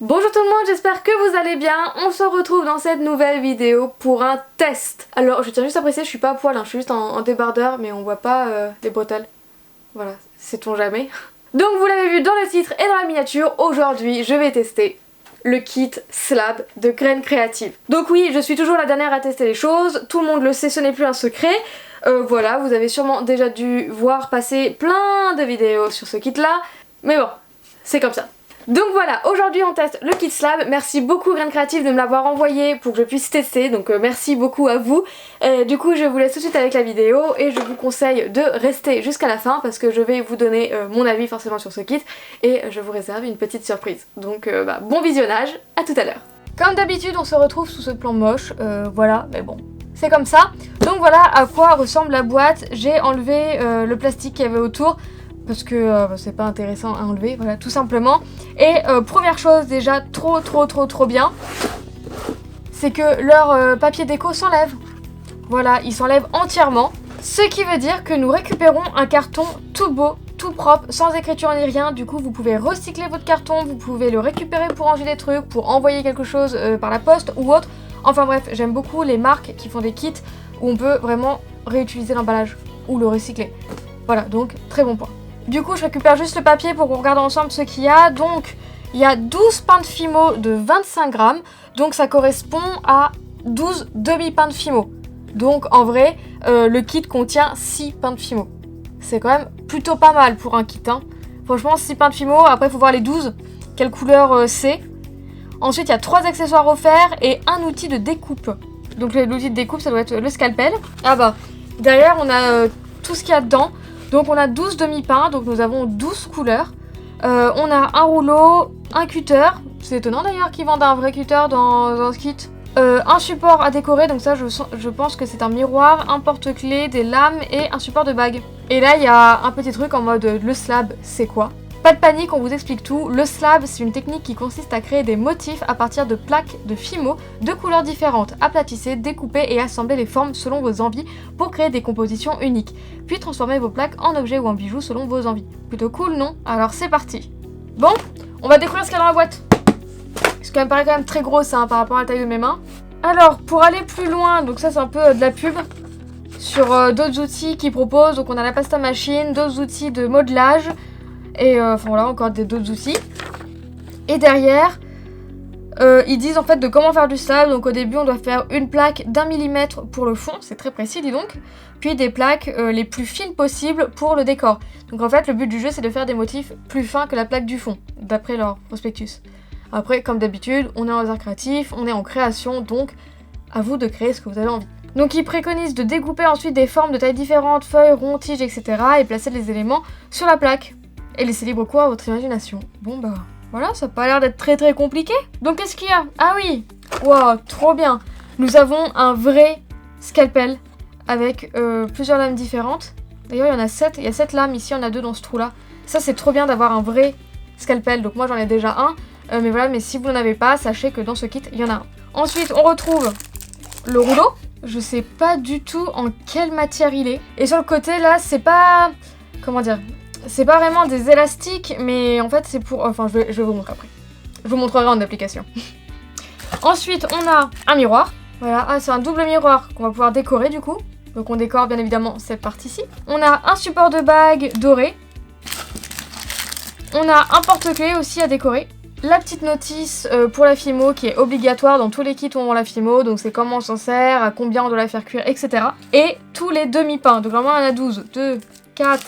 Bonjour tout le monde, j'espère que vous allez bien. On se retrouve dans cette nouvelle vidéo pour un test. Alors je tiens juste à préciser, je suis pas à poil, je suis juste en débardeur, mais on voit pas les bretelles. Voilà, sait-on jamais. Donc vous l'avez vu dans le titre et dans la miniature, aujourd'hui je vais tester le kit Slab de Graines Créatives. Donc oui, je suis toujours la dernière à tester les choses, tout le monde le sait, ce n'est plus un secret. Voilà, vous avez sûrement déjà dû voir passer plein de vidéos sur ce kit là, mais bon, c'est comme ça. Donc voilà, aujourd'hui on teste le kit Slab. Merci beaucoup Graines Créatives de me l'avoir envoyé pour que je puisse tester, donc merci beaucoup à vous. Du coup je vous laisse tout de suite avec la vidéo et je vous conseille de rester jusqu'à la fin parce que je vais vous donner mon avis forcément sur ce kit et je vous réserve une petite surprise. Donc bon visionnage, à tout à l'heure. Comme d'habitude on se retrouve sous ce plan moche, voilà, mais bon, c'est comme ça. Donc voilà à quoi ressemble la boîte. J'ai enlevé le plastique qu'il y avait autour parce que c'est pas intéressant à enlever, voilà, tout simplement. Et première chose déjà trop bien, c'est que leur papier déco s'enlève. Voilà, il s'enlève entièrement, ce qui veut dire que nous récupérons un carton tout beau, tout propre, sans écriture ni rien. Du coup vous pouvez recycler votre carton, vous pouvez le récupérer pour ranger des trucs, pour envoyer quelque chose par la poste ou autre. Enfin bref, j'aime beaucoup les marques qui font des kits où on peut vraiment réutiliser l'emballage ou le recycler. Voilà, donc très bon point. Du coup je récupère juste le papier pour qu'on regarde ensemble ce qu'il y a. Donc il y a 12 pains de Fimo de 25 grammes, donc ça correspond à 12 demi-pains de Fimo. Donc en vrai le kit contient 6 pains de Fimo. C'est quand même plutôt pas mal pour un kit, hein. Franchement 6 pains de Fimo, après il faut voir les 12, quelle couleur c'est. Ensuite il y a 3 accessoires offerts et un outil de découpe. Donc l'outil de découpe ça doit être le scalpel. Ah bah derrière on a tout ce qu'il y a dedans. Donc on a 12 demi-pains, donc nous avons 12 couleurs. On a un rouleau, un cutter. C'est étonnant d'ailleurs qu'ils vendent un vrai cutter dans ce kit. Un support à décorer, donc ça je pense que c'est un miroir, un porte-clés, des lames et un support de bague. Et là il y a un petit truc en mode le slab c'est quoi? Pas de panique, on vous explique tout. Le slab, c'est une technique qui consiste à créer des motifs à partir de plaques de Fimo de couleurs différentes. Aplatissez, découpez et assemblez les formes selon vos envies pour créer des compositions uniques. Puis transformez vos plaques en objets ou en bijoux selon vos envies. Plutôt cool, non? Alors c'est parti. Bon, on va découvrir ce qu'il y a dans la boîte. Ce qui me paraît quand même très gros ça, par rapport à la taille de mes mains. Alors, pour aller plus loin, donc ça c'est un peu de la pub sur d'autres outils qu'ils proposent. Donc on a la pasta machine, d'autres outils de modelage. Et enfin voilà, encore d'autres outils. Et derrière, ils disent en fait de comment faire du slab. Donc au début, on doit faire une plaque d'1 mm pour le fond, c'est très précis, dis donc. Puis des plaques les plus fines possibles pour le décor. Donc en fait, le but du jeu, c'est de faire des motifs plus fins que la plaque du fond, d'après leur prospectus. Après, comme d'habitude, on est en arts créatifs, on est en création, donc à vous de créer ce que vous avez envie. Donc ils préconisent de découper ensuite des formes de tailles différentes, feuilles, ronds, tiges, etc. et placer les éléments sur la plaque. Et laissez libre cours à votre imagination. Bon bah voilà, ça n'a pas l'air d'être très compliqué. Donc qu'est-ce qu'il y a? Ah oui, wow, trop bien. Nous avons un vrai scalpel avec plusieurs lames différentes. D'ailleurs il y en a 7, il y a 7 lames ici, on a 2 dans ce trou là. Ça c'est trop bien d'avoir un vrai scalpel, donc moi j'en ai déjà un. Mais voilà, mais si vous n'en avez pas, sachez que dans ce kit il y en a un. Ensuite on retrouve le rouleau. Je sais pas du tout en quelle matière il est. Et sur le côté là c'est pas... Comment dire? C'est pas vraiment des élastiques, mais en fait c'est pour... Enfin je vais vous montrer après. Je vous montrerai en application. Ensuite on a un miroir. Voilà, ah, c'est un double miroir qu'on va pouvoir décorer du coup. Donc on décore bien évidemment cette partie-ci. On a un support de bague doré. On a un porte-clés aussi à décorer. La petite notice pour la Fimo qui est obligatoire dans tous les kits où on vend la Fimo. Donc c'est comment on s'en sert, à combien on doit la faire cuire, etc. Et tous les demi-pains. Donc normalement on en a 12. 2, 4...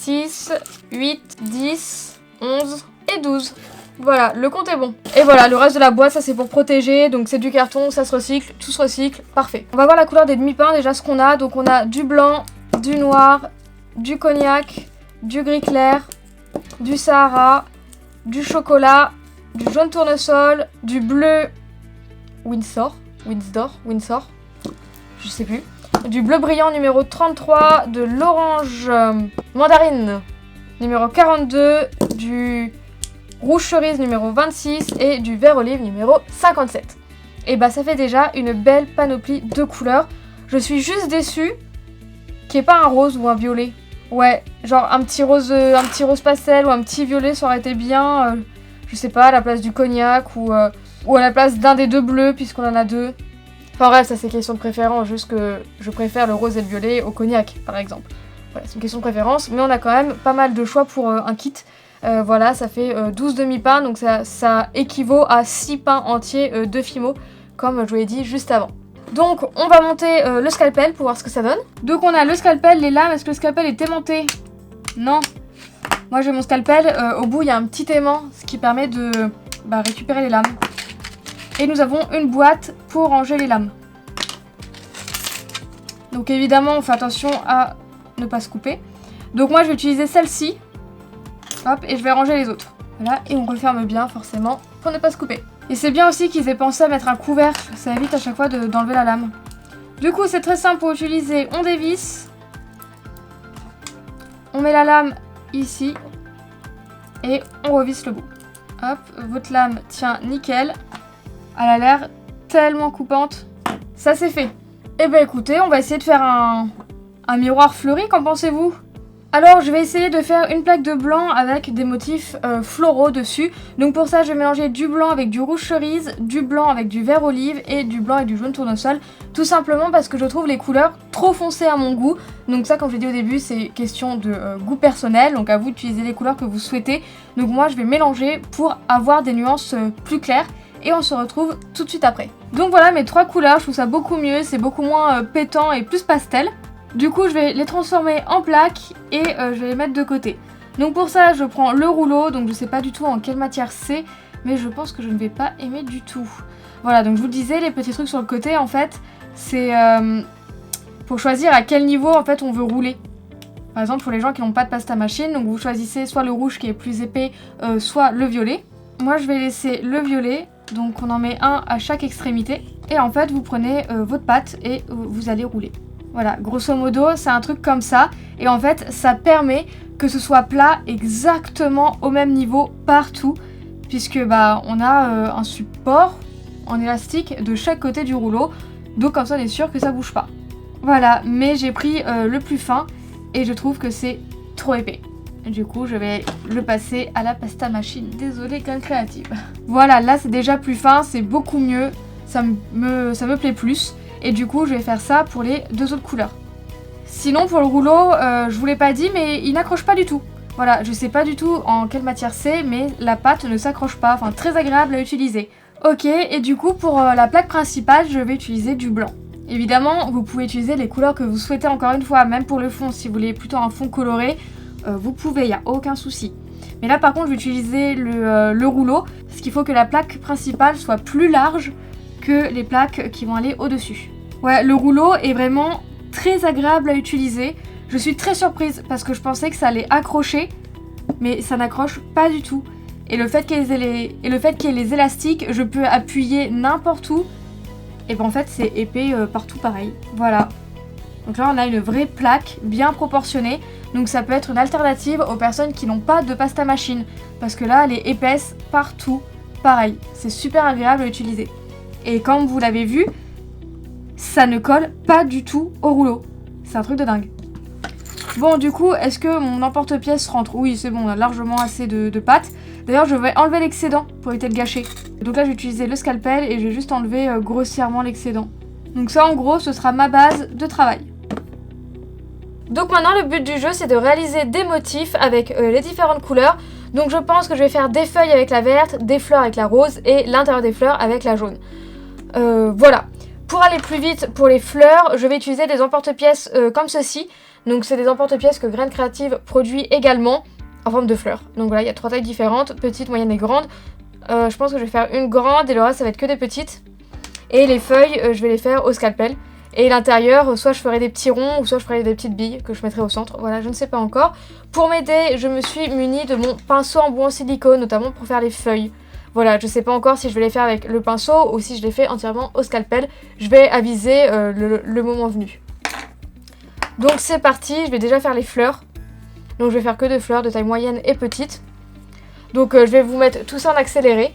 6, 8, 10, 11 et 12. Voilà, le compte est bon. Et voilà, le reste de la boîte, ça c'est pour protéger. Donc c'est du carton, ça se recycle, tout se recycle, parfait. On va voir la couleur des demi-pains, déjà ce qu'on a. Donc on a du blanc, du noir, du cognac, du gris clair, du Sahara, du chocolat, du jaune tournesol, du bleu Windsor, je sais plus. Du bleu brillant numéro 33, de l'orange mandarine numéro 42, du rouge cerise numéro 26 et du vert olive numéro 57. Et bah ça fait déjà une belle panoplie de couleurs. Je suis juste déçue qu'il n'y ait pas un rose ou un violet. Ouais, genre un petit rose pastel ou un petit violet, ça aurait été bien. je sais pas, à la place du cognac ou à la place d'un des deux bleus puisqu'on en a deux. Enfin bref, ça c'est question de préférence, juste que je préfère le rose et le violet au cognac par exemple. Voilà, c'est une question de préférence, mais on a quand même pas mal de choix pour un kit. Voilà, ça fait 12 demi-pains, donc ça équivaut à 6 pains entiers de Fimo, comme je vous l'ai dit juste avant. Donc on va monter le scalpel pour voir ce que ça donne. Donc on a le scalpel, les lames, est-ce que le scalpel est aimanté? Non. Moi j'ai mon scalpel, au bout il y a un petit aimant, ce qui permet de récupérer les lames. Et nous avons une boîte pour ranger les lames. Donc évidemment on fait attention à ne pas se couper. Donc moi je vais utiliser celle-ci. Hop, et je vais ranger les autres. Voilà, et on referme bien forcément pour ne pas se couper. Et c'est bien aussi qu'ils aient pensé à mettre un couvercle, ça évite à chaque fois d'enlever la lame. Du coup c'est très simple pour utiliser, on dévisse. On met la lame ici. Et on revisse le bout. Hop, votre lame tient nickel. Elle a l'air tellement coupante. Ça c'est fait. Et ben écoutez, on va essayer de faire un miroir fleuri, qu'en pensez-vous? Alors je vais essayer de faire une plaque de blanc avec des motifs floraux dessus. Donc pour ça je vais mélanger du blanc avec du rouge cerise, du blanc avec du vert olive et du blanc avec du jaune tournesol. Tout simplement parce que je trouve les couleurs trop foncées à mon goût. Donc ça, comme je l'ai dit au début, c'est question de goût personnel. Donc à vous d'utiliser les couleurs que vous souhaitez. Donc moi je vais mélanger pour avoir des nuances plus claires. Et on se retrouve tout de suite après. Donc voilà mes 3 couleurs, je trouve ça beaucoup mieux, c'est beaucoup moins pétant et plus pastel. Du coup je vais les transformer en plaques et je vais les mettre de côté. Donc pour ça je prends le rouleau, donc je sais pas du tout en quelle matière c'est, mais je pense que je ne vais pas aimer du tout. Voilà, donc je vous le disais, les petits trucs sur le côté en fait, c'est pour choisir à quel niveau en fait on veut rouler. Par exemple pour les gens qui n'ont pas de pasta machine, donc vous choisissez soit le rouge qui est plus épais, soit le violet. Moi je vais laisser le violet, donc on en met un à chaque extrémité. Et en fait vous prenez votre pâte et vous allez rouler. Voilà, grosso modo, c'est un truc comme ça. Et en fait, ça permet que ce soit plat exactement au même niveau partout. Puisque on a un support en élastique de chaque côté du rouleau. Donc comme ça, on est sûr que ça bouge pas. Voilà, mais j'ai pris le plus fin et je trouve que c'est trop épais. Du coup, je vais le passer à la pasta machine. Désolée, Graine Créative. Voilà, là c'est déjà plus fin, c'est beaucoup mieux. Ça me plaît plus. Et du coup je vais faire ça pour les 2 autres couleurs. Sinon pour le rouleau, je vous l'ai pas dit mais il n'accroche pas du tout. Voilà, je sais pas du tout en quelle matière c'est, mais la pâte ne s'accroche pas, enfin très agréable à utiliser. Ok, et du coup pour la plaque principale je vais utiliser du blanc. Évidemment vous pouvez utiliser les couleurs que vous souhaitez encore une fois, même pour le fond si vous voulez plutôt un fond coloré, vous pouvez, il n'y a aucun souci. Mais là par contre je vais utiliser le rouleau, parce qu'il faut que la plaque principale soit plus large que les plaques qui vont aller au-dessus. Ouais, le rouleau est vraiment très agréable à utiliser. Je suis très surprise parce que je pensais que ça allait accrocher, mais ça n'accroche pas du tout. Et le fait qu'il y ait les élastiques, je peux appuyer n'importe où. Et en fait c'est épais partout pareil. Voilà. Donc là on a une vraie plaque bien proportionnée. Donc ça peut être une alternative aux personnes qui n'ont pas de pasta machine. Parce que là elle est épaisse partout pareil. C'est super agréable à utiliser. Et comme vous l'avez vu, ça ne colle pas du tout au rouleau. C'est un truc de dingue. Bon, du coup, est-ce que mon emporte-pièce rentre? Oui, c'est bon, on a largement assez de pâte. D'ailleurs, je vais enlever l'excédent pour éviter de gâcher. Donc là, je vais utiliser le scalpel et je vais juste enlever grossièrement l'excédent. Donc ça, en gros, ce sera ma base de travail. Donc maintenant, le but du jeu, c'est de réaliser des motifs avec les différentes couleurs. Donc je pense que je vais faire des feuilles avec la verte, des fleurs avec la rose et l'intérieur des fleurs avec la jaune. Voilà. Pour aller plus vite pour les fleurs, je vais utiliser des emporte-pièces comme ceci. Donc c'est des emporte-pièces que Graine Créative produit également en forme de fleurs. Donc voilà, il y a 3 tailles différentes, petite, moyenne et grande. Je pense que je vais faire une grande et le reste ça va être que des petites. Et les feuilles, je vais les faire au scalpel. Et l'intérieur, soit je ferai des petits ronds ou soit je ferai des petites billes que je mettrai au centre. Voilà, je ne sais pas encore. Pour m'aider, je me suis munie de mon pinceau en bout en silicone, notamment pour faire les feuilles. Voilà, je sais pas encore si je vais les faire avec le pinceau ou si je les fais entièrement au scalpel. Je vais aviser le moment venu. Donc c'est parti, je vais déjà faire les fleurs. Donc je vais faire que des fleurs de taille moyenne et petite. Donc je vais vous mettre tout ça en accéléré.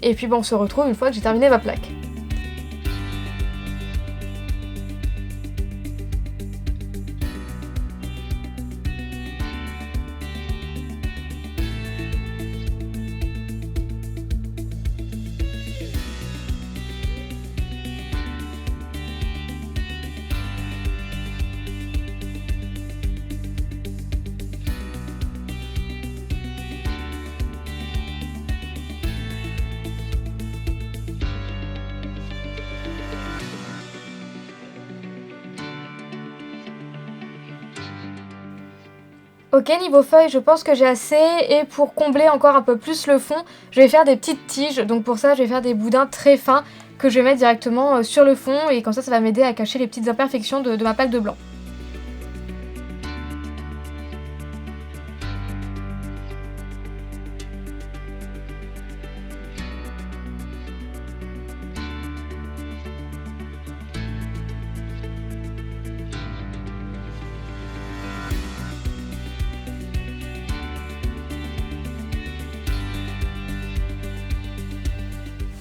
Et puis on se retrouve une fois que j'ai terminé ma plaque. Ok, niveau feuilles, je pense que j'ai assez, et pour combler encore un peu plus le fond, je vais faire des petites tiges, donc pour ça je vais faire des boudins très fins que je vais mettre directement sur le fond, et comme ça va m'aider à cacher les petites imperfections de ma plaque de blanc.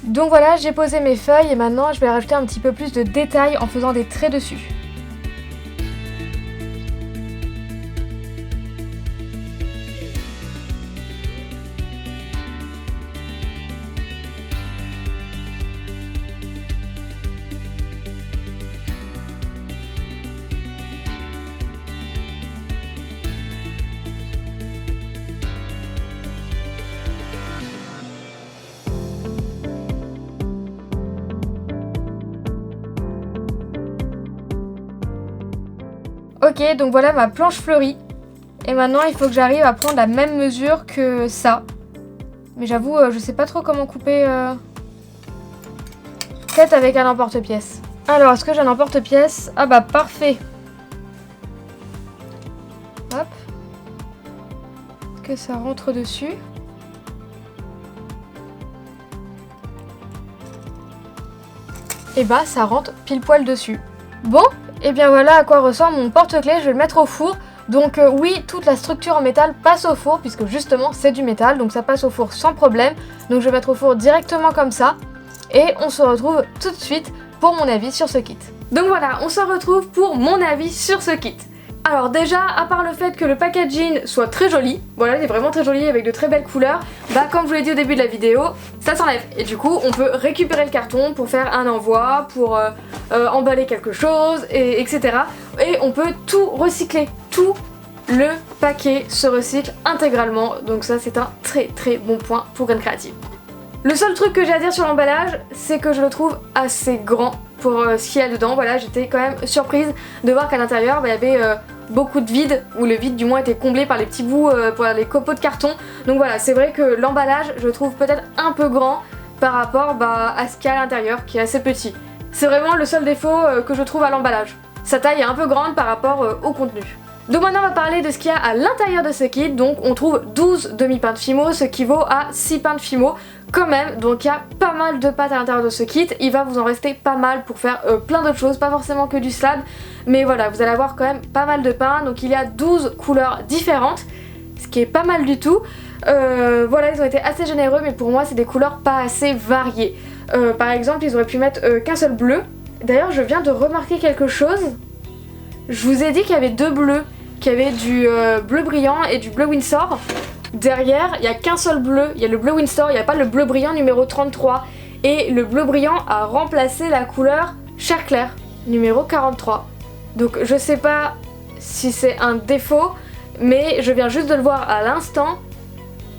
Donc voilà, j'ai posé mes feuilles et maintenant je vais rajouter un petit peu plus de détails en faisant des traits dessus. Ok, donc voilà ma planche fleurie. Et maintenant il faut que j'arrive à prendre la même mesure que ça. Mais j'avoue, je sais pas trop comment couper. Peut-être avec un emporte-pièce. Alors, est-ce que j'ai un emporte-pièce? Ah bah parfait. Hop. Est-ce que ça rentre dessus? Et bah ça rentre pile poil dessus. Bon, et bien voilà à quoi ressemble mon porte-clés, je vais le mettre au four. Donc oui, toute la structure en métal passe au four, puisque justement c'est du métal, donc ça passe au four sans problème. Donc je vais mettre au four directement comme ça. Et on se retrouve tout de suite pour mon avis sur ce kit. Donc voilà, on se retrouve pour mon avis sur ce kit. Alors déjà, à part le fait que le packaging soit très joli, voilà, il est vraiment très joli avec de très belles couleurs, bah comme je vous l'ai dit au début de la vidéo, ça s'enlève. Et du coup, on peut récupérer le carton pour faire un envoi, pour emballer quelque chose, etc. Et on peut tout recycler, tout le paquet se recycle intégralement, donc ça c'est un très très bon point pour Graines Créatives. Le seul truc que j'ai à dire sur l'emballage, c'est que je le trouve assez grand pour ce qu'il y a dedans. Voilà, j'étais quand même surprise de voir qu'à l'intérieur, il y avait beaucoup de vide, ou le vide du moins était comblé par les petits bouts, pour les copeaux de carton. Donc voilà, c'est vrai que l'emballage, je le trouve peut-être un peu grand par rapport à ce qu'il y a à l'intérieur, qui est assez petit. C'est vraiment le seul défaut que je trouve à l'emballage. Sa taille est un peu grande par rapport au contenu. Donc maintenant on va parler de ce qu'il y a à l'intérieur de ce kit. Donc on trouve 12 demi-pains de Fimo, ce qui vaut à 6 pains de Fimo quand même. Donc il y a pas mal de pâtes à l'intérieur de ce kit. Il va vous en rester pas mal pour faire plein d'autres choses, pas forcément que du slab. Mais voilà, vous allez avoir quand même pas mal de pains. Donc il y a 12 couleurs différentes, ce qui est pas mal du tout. Voilà, ils ont été assez généreux, mais pour moi c'est des couleurs pas assez variées. Par exemple, ils auraient pu mettre qu'un seul bleu. D'ailleurs, je viens de remarquer quelque chose. Je vous ai dit qu'il y avait deux bleus, qu'il y avait du bleu brillant et du bleu Windsor. Derrière, il n'y a qu'un seul bleu, il y a le bleu Windsor, il n'y a pas le bleu brillant numéro 33. Et le bleu brillant a remplacé la couleur chair claire, numéro 43. Donc je sais pas si c'est un défaut, mais je viens juste de le voir à l'instant.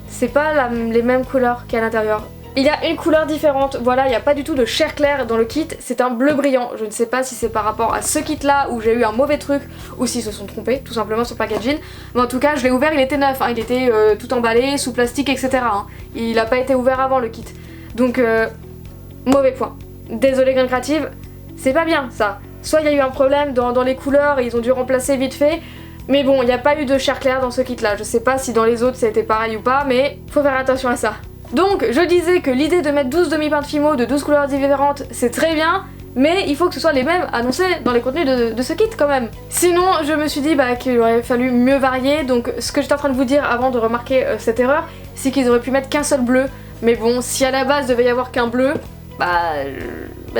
C'est pas les mêmes couleurs qu'il y a à l'intérieur. Il y a une couleur différente, voilà, il n'y a pas du tout de chair claire dans le kit, c'est un bleu brillant. Je ne sais pas si c'est par rapport à ce kit là où j'ai eu un mauvais truc ou s'ils se sont trompés tout simplement sur le packaging. Mais en tout cas, je l'ai ouvert, il était neuf, hein, il était tout emballé, sous plastique, etc. Hein. Il n'a pas été ouvert avant le kit. Donc, mauvais point. Désolé Graines Créatives, c'est pas bien ça. Soit il y a eu un problème dans les couleurs et ils ont dû remplacer vite fait. Mais bon, il n'y a pas eu de chair claire dans ce kit là. Je sais pas si dans les autres ça a été pareil ou pas, mais faut faire attention à ça. Donc je disais que l'idée de mettre 12 demi-pains de Fimo de 12 couleurs différentes, c'est très bien, mais il faut que ce soit les mêmes annoncés dans les contenus de ce kit quand même. Sinon, je me suis dit qu'il aurait fallu mieux varier, donc ce que j'étais en train de vous dire avant de remarquer cette erreur, c'est qu'ils auraient pu mettre qu'un seul bleu. Mais bon, si à la base devait y avoir qu'un bleu,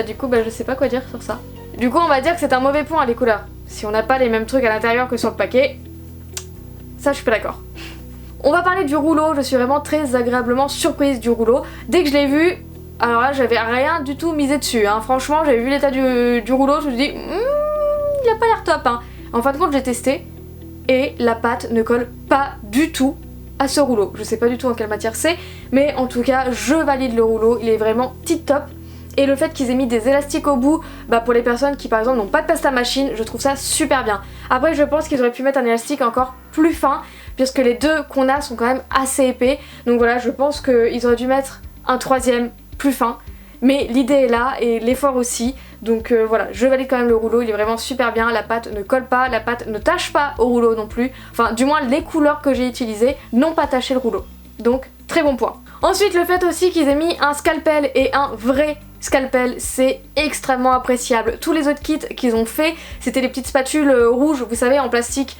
du coup je sais pas quoi dire sur ça. Du coup on va dire que c'est un mauvais point les couleurs. Si on n'a pas les mêmes trucs à l'intérieur que sur le paquet, ça je suis pas d'accord. On va parler du rouleau, je suis vraiment très agréablement surprise du rouleau. Dès que je l'ai vu, alors là j'avais rien du tout misé dessus, hein. Franchement j'avais vu l'état du rouleau, je me suis dit il a pas l'air top, hein. En fin de compte j'ai testé et la pâte ne colle pas du tout à ce rouleau. Je sais pas du tout en quelle matière c'est, mais en tout cas je valide le rouleau, il est vraiment tip top. Et le fait qu'ils aient mis des élastiques au bout, pour les personnes qui par exemple n'ont pas de pasta machine, je trouve ça super bien. Après je pense qu'ils auraient pu mettre un élastique encore plus fin, puisque les deux qu'on a sont quand même assez épais. Donc voilà, je pense qu'ils auraient dû mettre un troisième plus fin. Mais l'idée est là et l'effort aussi, donc voilà, je valide quand même le rouleau, il est vraiment super bien, la pâte ne colle pas, la pâte ne tache pas au rouleau non plus, enfin du moins les couleurs que j'ai utilisées n'ont pas taché le rouleau, donc très bon point. Ensuite le fait aussi qu'ils aient mis un scalpel et un vrai scalpel, c'est extrêmement appréciable. Tous les autres kits qu'ils ont fait, c'était les petites spatules rouges, vous savez, en plastique,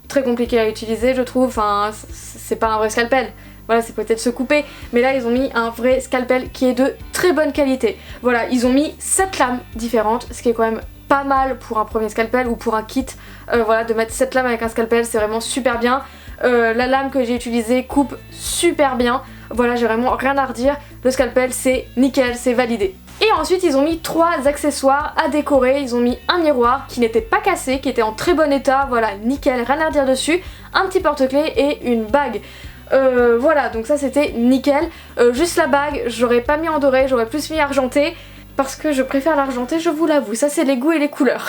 très compliqué à utiliser je trouve, enfin c'est pas un vrai scalpel. Voilà, c'est peut-être se couper, mais là ils ont mis un vrai scalpel qui est de très bonne qualité. Voilà, ils ont mis 7 lames différentes, ce qui est quand même pas mal pour un premier scalpel ou pour un kit. Voilà, de mettre 7 lames avec un scalpel, c'est vraiment super bien. La lame que j'ai utilisée coupe super bien. Voilà, j'ai vraiment rien à redire. Le scalpel, c'est nickel, c'est validé. Et ensuite ils ont mis 3 accessoires à décorer, ils ont mis un miroir qui n'était pas cassé, qui était en très bon état, voilà, nickel, rien à redire dessus, un petit porte-clés et une bague. Voilà, donc ça c'était nickel. Juste la bague, j'aurais pas mis en doré, j'aurais plus mis argenté, parce que je préfère l'argenté, je vous l'avoue, ça c'est les goûts et les couleurs.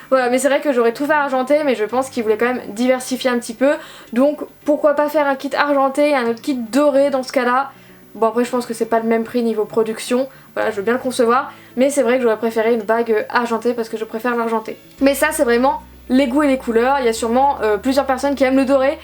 Voilà, mais c'est vrai que j'aurais tout fait argenté, mais je pense qu'ils voulaient quand même diversifier un petit peu, donc pourquoi pas faire un kit argenté et un autre kit doré dans ce cas-là. Bon après je pense que c'est pas le même prix niveau production, voilà je veux bien le concevoir, mais c'est vrai que j'aurais préféré une bague argentée parce que je préfère l'argenté. Mais ça c'est vraiment les goûts et les couleurs, il y a sûrement plusieurs personnes qui aiment le doré,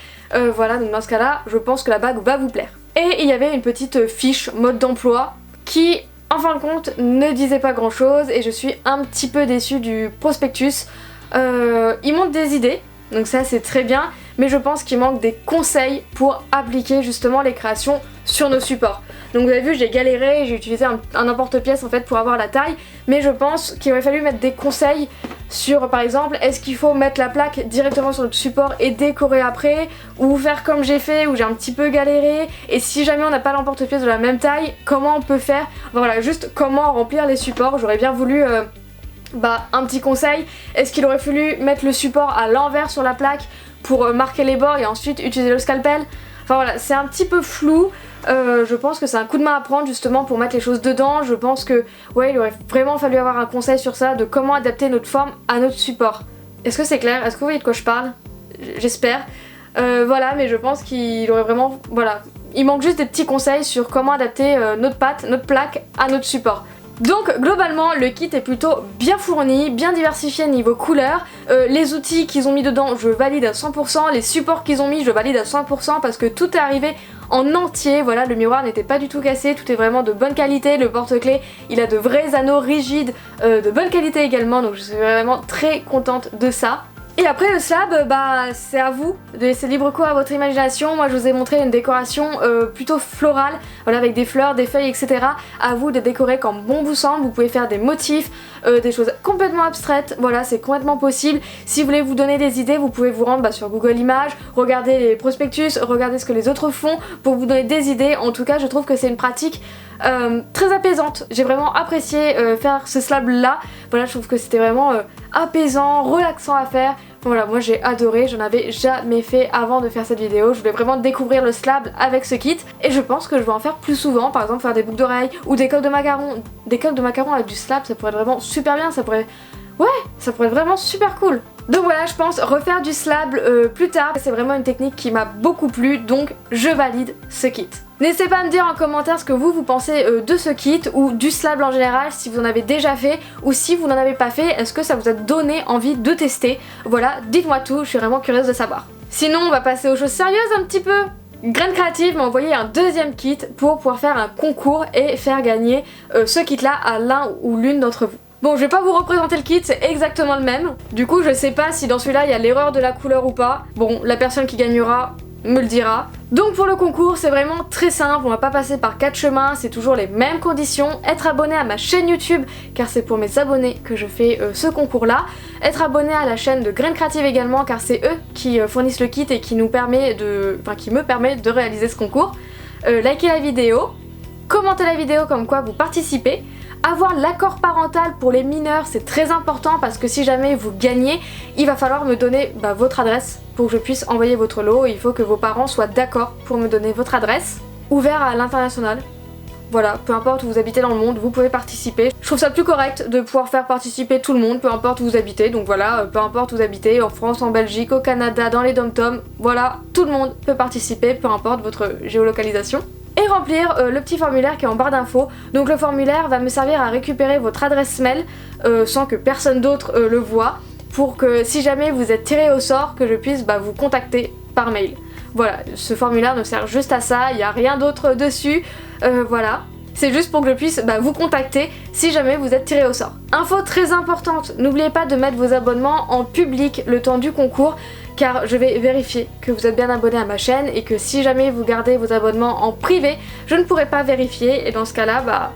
voilà donc dans ce cas là je pense que la bague va vous plaire. Et il y avait une petite fiche mode d'emploi qui en fin de compte ne disait pas grand chose et je suis un petit peu déçue du prospectus. Il montre des idées, donc ça c'est très bien, mais je pense qu'il manque des conseils pour appliquer justement les créations sur nos supports. Donc vous avez vu, j'ai galéré, j'ai utilisé un emporte-pièce en fait pour avoir la taille, mais je pense qu'il aurait fallu mettre des conseils sur par exemple, est-ce qu'il faut mettre la plaque directement sur notre support et décorer après, ou faire comme j'ai fait où j'ai un petit peu galéré, et si jamais on n'a pas l'emporte-pièce de la même taille, comment on peut faire, voilà, juste comment remplir les supports. J'aurais bien voulu un petit conseil, est-ce qu'il aurait fallu mettre le support à l'envers sur la plaque pour marquer les bords et ensuite utiliser le scalpel. Enfin voilà, c'est un petit peu flou, je pense que c'est un coup de main à prendre justement pour mettre les choses dedans. Je pense que ouais, il aurait vraiment fallu avoir un conseil sur ça, de comment adapter notre forme à notre support. Est-ce que c'est clair? Est-ce que vous voyez de quoi je parle? J'espère. Voilà, mais je pense qu'il aurait vraiment... Voilà, il manque juste des petits conseils sur comment adapter notre pâte, notre plaque à notre support. Donc globalement le kit est plutôt bien fourni, bien diversifié niveau couleur, les outils qu'ils ont mis dedans je valide à 100%, les supports qu'ils ont mis je valide à 100% parce que tout est arrivé en entier, voilà, le miroir n'était pas du tout cassé, tout est vraiment de bonne qualité, le porte-clés il a de vrais anneaux rigides de bonne qualité également, donc je suis vraiment très contente de ça. Et après le slab, c'est à vous de laisser libre cours à votre imagination. Moi je vous ai montré une décoration plutôt florale, voilà, avec des fleurs, des feuilles, etc. À vous de décorer comme bon vous semble, vous pouvez faire des motifs, des choses complètement abstraites, voilà, c'est complètement possible. Si vous voulez vous donner des idées, vous pouvez vous rendre sur Google Images, regarder les prospectus, regarder ce que les autres font pour vous donner des idées. En tout cas je trouve que c'est une pratique très apaisante. J'ai vraiment apprécié faire ce slab là, voilà, je trouve que c'était vraiment apaisant, relaxant à faire. Voilà, moi j'ai adoré, j'en avais jamais fait avant de faire cette vidéo, je voulais vraiment découvrir le slab avec ce kit et je pense que je vais en faire plus souvent, par exemple faire des boucles d'oreilles ou des coques de macarons. Des coques de macarons avec du slab, ça pourrait être vraiment super bien, ça pourrait... Ouais, ça pourrait être vraiment super cool. Donc voilà, je pense refaire du slab plus tard, c'est vraiment une technique qui m'a beaucoup plu, donc je valide ce kit. N'hésitez pas à me dire en commentaire ce que vous pensez de ce kit ou du slab en général, si vous en avez déjà fait ou si vous n'en avez pas fait, est-ce que ça vous a donné envie de tester? Voilà, dites-moi tout, je suis vraiment curieuse de savoir. Sinon on va passer aux choses sérieuses un petit peu. Graines Créatives m'a envoyé un deuxième kit pour pouvoir faire un concours et faire gagner ce kit là à l'un ou l'une d'entre vous. Bon, je vais pas vous représenter le kit, c'est exactement le même. Du coup, je sais pas si dans celui-là il y a l'erreur de la couleur ou pas. Bon, la personne qui gagnera me le dira. Donc pour le concours, c'est vraiment très simple, on va pas passer par 4 chemins, c'est toujours les mêmes conditions. Être abonné à ma chaîne YouTube, car c'est pour mes abonnés que je fais ce concours-là. Être abonné à la chaîne de Graines Créatives également, car c'est eux qui fournissent le kit et qui nous permet de... Enfin, qui me permet de réaliser ce concours. Liker la vidéo, commenter la vidéo comme quoi vous participez. Avoir l'accord parental pour les mineurs, c'est très important parce que si jamais vous gagnez, il va falloir me donner votre adresse pour que je puisse envoyer votre lot. Il faut que vos parents soient d'accord pour me donner votre adresse. Ouvert à l'international. Voilà, peu importe où vous habitez dans le monde, vous pouvez participer. Je trouve ça plus correct de pouvoir faire participer tout le monde, peu importe où vous habitez. Donc voilà, peu importe où vous habitez, en France, en Belgique, au Canada, dans les dom-toms, voilà, tout le monde peut participer, peu importe votre géolocalisation. Et remplir le petit formulaire qui est en barre d'infos. Donc le formulaire va me servir à récupérer votre adresse mail sans que personne d'autre le voit, pour que si jamais vous êtes tiré au sort, que je puisse vous contacter par mail. Voilà, ce formulaire ne sert juste à ça, il n'y a rien d'autre dessus, voilà. C'est juste pour que je puisse vous contacter si jamais vous êtes tiré au sort. Info très importante, n'oubliez pas de mettre vos abonnements en public le temps du concours, car je vais vérifier que vous êtes bien abonné à ma chaîne et que si jamais vous gardez vos abonnements en privé, je ne pourrai pas vérifier et dans ce cas-là,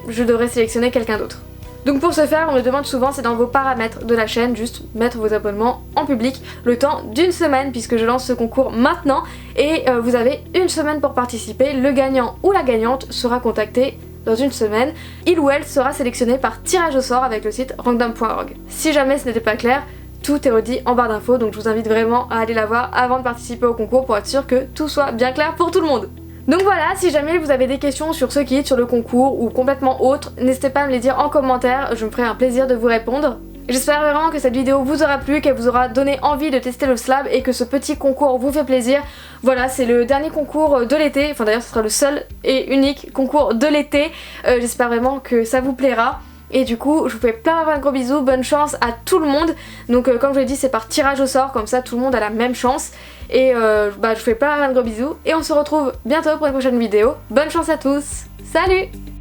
je devrais sélectionner quelqu'un d'autre. Donc pour ce faire, on me demande souvent, c'est dans vos paramètres de la chaîne, juste mettre vos abonnements en public le temps d'une semaine puisque je lance ce concours maintenant et vous avez une semaine pour participer. Le gagnant ou la gagnante sera contacté dans une semaine. Il ou elle sera sélectionné par tirage au sort avec le site random.org. Si jamais ce n'était pas clair, tout est redit en barre d'infos, donc je vous invite vraiment à aller la voir avant de participer au concours pour être sûr que tout soit bien clair pour tout le monde. Donc voilà, si jamais vous avez des questions sur ce kit, sur le concours ou complètement autre, n'hésitez pas à me les dire en commentaire, je me ferai un plaisir de vous répondre. J'espère vraiment que cette vidéo vous aura plu, qu'elle vous aura donné envie de tester le slab et que ce petit concours vous fait plaisir. Voilà, c'est le dernier concours de l'été, enfin d'ailleurs ce sera le seul et unique concours de l'été. J'espère vraiment que ça vous plaira. Et du coup, je vous fais plein de gros bisous, bonne chance à tout le monde. Donc comme je l'ai dit, c'est par tirage au sort, comme ça tout le monde a la même chance. Et je vous fais plein de gros bisous et on se retrouve bientôt pour une prochaine vidéo. Bonne chance à tous, salut!